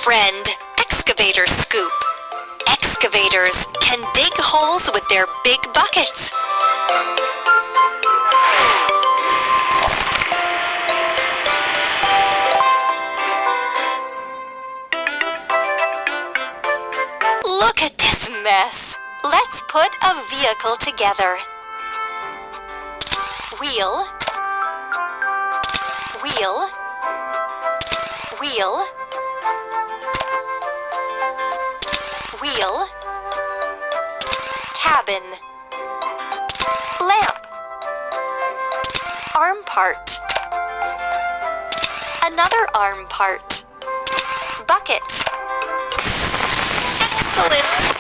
friend, excavator scoop. Excavators can dig holes with their big buckets. Look at this mess. Let's put a vehicle together. Wheel, wheel, wheel, wheel, cabin, lamp, arm part, another arm part, bucket. Excellent!